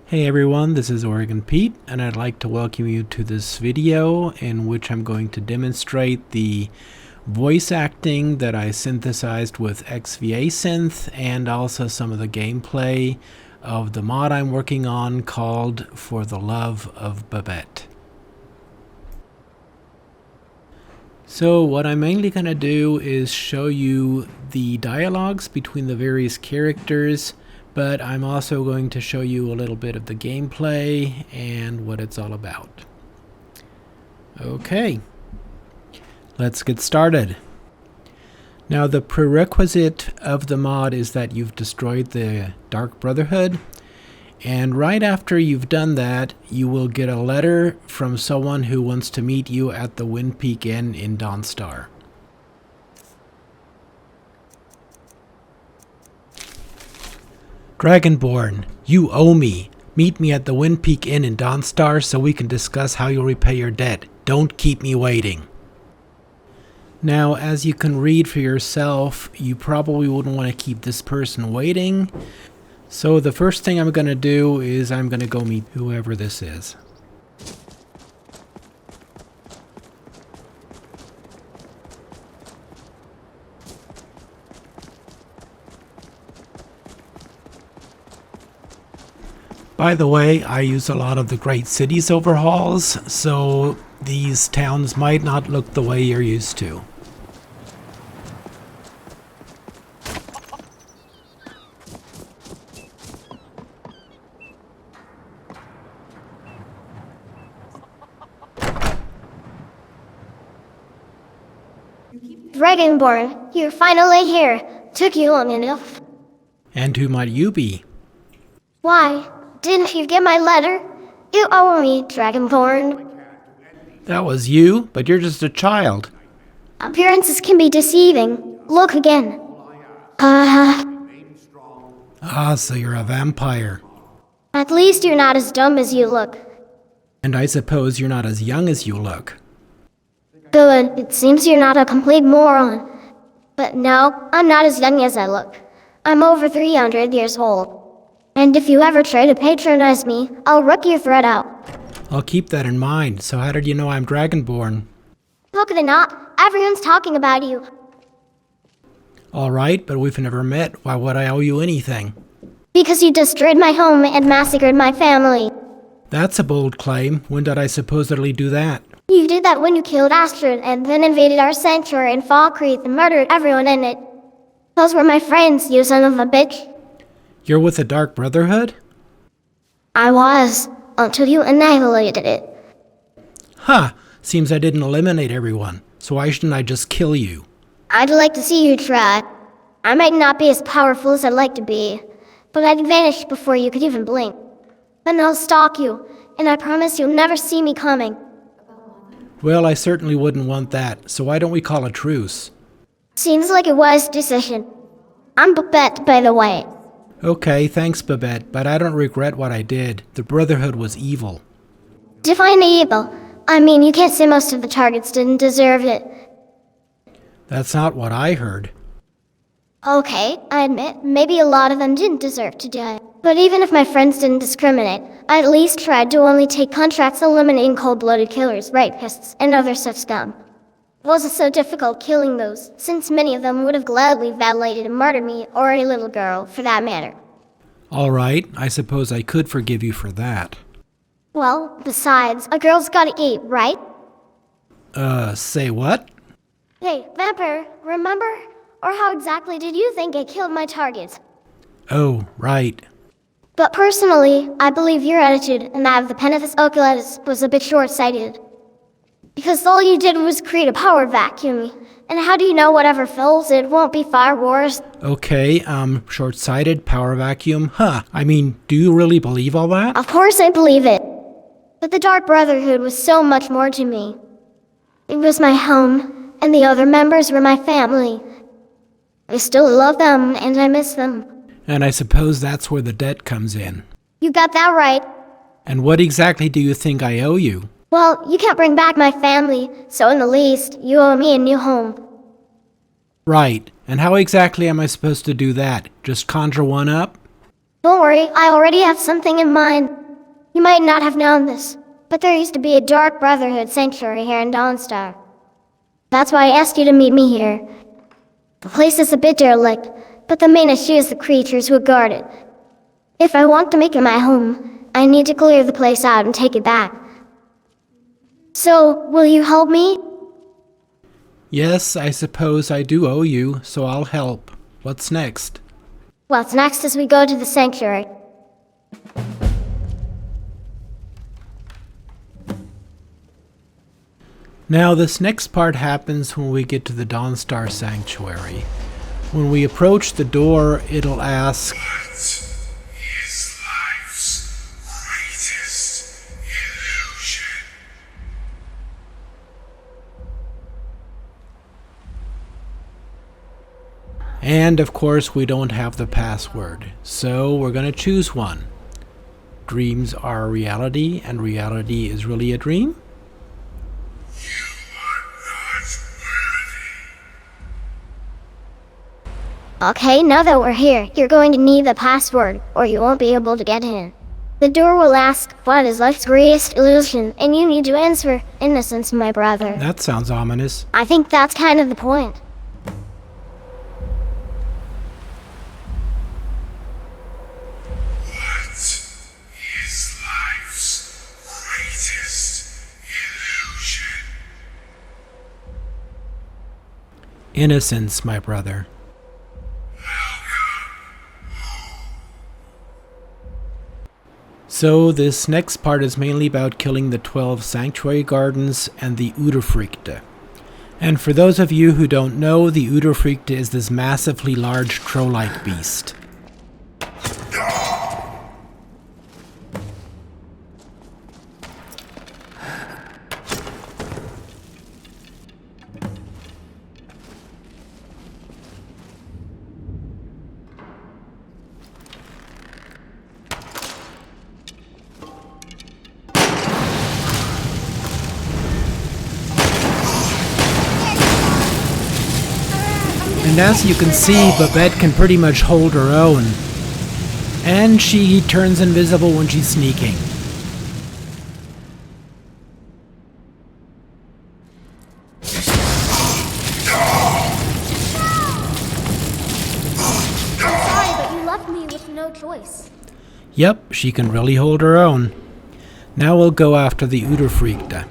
Hey everyone, this is Oregon Pete, and I'd like to welcome you to this video in which I'm going to demonstrate the voice acting that I synthesized with xVASynth and also some of the gameplay of the mod I'm working on called For the Love of Babette. So what I'm mainly going to do is show you the dialogues between the various characters, but I'm also going to show you a little bit of the gameplay and what it's all about. Okay, let's get started. Now the prerequisite of the mod is that you've destroyed the Dark Brotherhood, and right after you've done that, you will get a letter from someone who wants to meet you at the Windpeak Inn in Dawnstar. Dragonborn, you owe me. Meet me at the Windpeak Inn in Dawnstar so we can discuss how you'll repay your debt. Don't keep me waiting. Now, as you can read for yourself, you probably wouldn't want to keep this person waiting. So the first thing I'm going to do is I'm going to go meet whoever this is. By the way, I use a lot of the Great Cities overhauls, so these towns might not look the way you're used to. Dragonborn, you're finally here. Took you long enough. And who might you be? Why? Didn't you get my letter? You owe me, Dragonborn. That was you, but you're just a child. Appearances can be deceiving. Look again. Ah, so you're a vampire. At least you're not as dumb as you look. And I suppose you're not as young as you look. Good, it seems you're not a complete moron. But no, I'm not as young as I look. I'm over 300 years old. And if you ever try to patronize me, I'll rip your thread out. I'll keep that in mind. So how did you know I'm Dragonborn? Look at it not. Everyone's talking about you. Alright, but we've never met. Why would I owe you anything? Because you destroyed my home and massacred my family. That's a bold claim. When did I supposedly do that? You did that when you killed Astrid and then invaded our sanctuary in Falkreath and murdered everyone in it. Those were my friends, you son of a bitch. You're with the Dark Brotherhood? I was, until you annihilated it. Huh, seems I didn't eliminate everyone, so why shouldn't I just kill you? I'd like to see you try. I might not be as powerful as I'd like to be, but I'd vanish before you could even blink. Then I'll stalk you, and I promise you'll never see me coming. Well, I certainly wouldn't want that, so why don't we call a truce? Seems like a wise decision. I'm Babette, by the way. Okay, thanks Babette, but I don't regret what I did. The Brotherhood was evil. Define evil. I mean, you can't say most of the targets didn't deserve it. That's not what I heard. Okay, I admit, maybe a lot of them didn't deserve to die. But even if my friends didn't discriminate, I at least tried to only take contracts eliminating cold-blooded killers, rapists, and other such scum. It wasn't so difficult killing those, since many of them would have gladly violated and murdered me, or any little girl, for that matter. Alright, I suppose I could forgive you for that. Well, besides, a girl's gotta eat, right? Say what? Hey, vampire, remember? Or how exactly did you think I killed my targets? Oh, right. But personally, I believe your attitude and that of the Penethus Oculatus was a bit short-sighted. Because all you did was create a power vacuum. And how do you know whatever fills it won't be Fire Wars? Okay, short-sighted, power vacuum, huh. I mean, do you really believe all that? Of course I believe it. But the Dark Brotherhood was so much more to me. It was my home, and the other members were my family. I still love them, and I miss them. And I suppose that's where the debt comes in. You got that right. And what exactly do you think I owe you? Well, you can't bring back my family, so in the least, you owe me a new home. Right. And how exactly am I supposed to do that? Just conjure one up? Don't worry, I already have something in mind. You might not have known this, but there used to be a Dark Brotherhood sanctuary here in Dawnstar. That's why I asked you to meet me here. The place is a bit derelict, but the main issue is the creatures who guard it. If I want to make it my home, I need to clear the place out and take it back. So, will you help me? Yes, I suppose I do owe you, so I'll help. What's next? What's next is we go to the sanctuary. Now, this next part happens when we get to the Dawnstar Sanctuary. When we approach the door, it'll ask, What is life's greatest illusion? and of course we don't have the password, so we're going to choose one. Dreams are reality, and reality is really a dream? You are not worthy. Okay, now that we're here, you're going to need the password, or you won't be able to get in. The door will ask, what is life's greatest illusion? And you need to answer, innocence, my brother. That sounds ominous. I think that's kind of the point. What is life's greatest illusion? Innocence, my brother. So this next part is mainly about killing the 12 sanctuary gardens and the Uderfrykte. And for those of you who don't know, the Uderfrykte is this massively large troll-like beast. And as you can see, Babette can pretty much hold her own. And she turns invisible when she's sneaking. Sorry, but you left me with no choice. Yep, she can really hold her own. Now we'll go after the Uderfrykte.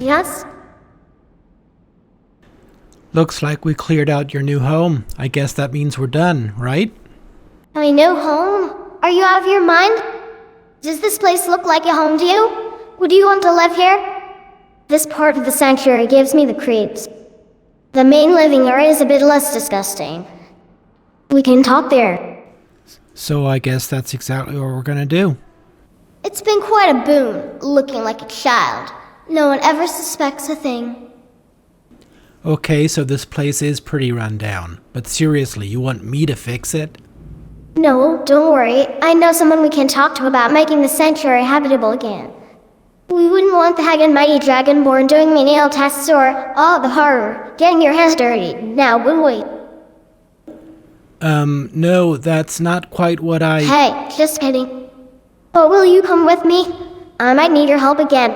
Yes? Looks like we cleared out your new home. I guess that means we're done, right? My new home? Are you out of your mind? Does this place look like a home to you? Would you want to live here? This part of the sanctuary gives me the creeps. The main living area is a bit less disgusting. We can talk there. So I guess that's exactly what we're gonna do. It's been quite a boon, looking like a child. No one ever suspects a thing. Okay, so this place is pretty run down. But seriously, you want me to fix it? No, don't worry. I know someone we can talk to about making the sanctuary habitable again. We wouldn't want the hag and mighty dragonborn doing menial tasks or, the horror, getting your hands dirty. Now, would we? No, that's not quite what I... Hey, just kidding. But will you come with me? I might need your help again.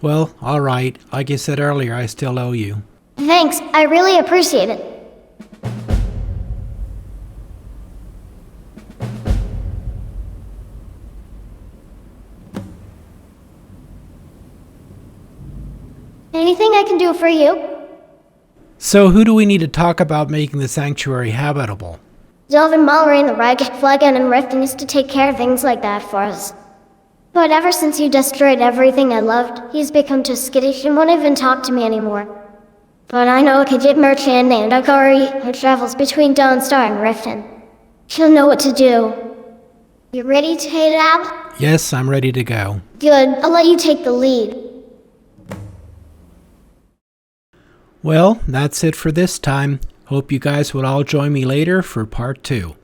Well, alright. Like I said earlier, I still owe you. Thanks, I really appreciate it. Anything I can do for you? So who do we need to talk about making the sanctuary habitable? Delvin Mallory and the Ragged Flagon and Riften used to take care of things like that for us. But ever since you destroyed everything I loved, he's become too skittish and won't even talk to me anymore. But I know a Khajiit merchant named Akari who travels between Dawnstar and Riften. She'll know what to do. You ready to head out? Yes, I'm ready to go. Good, I'll let you take the lead. Well, that's it for this time. Hope you guys will all join me later for part 2.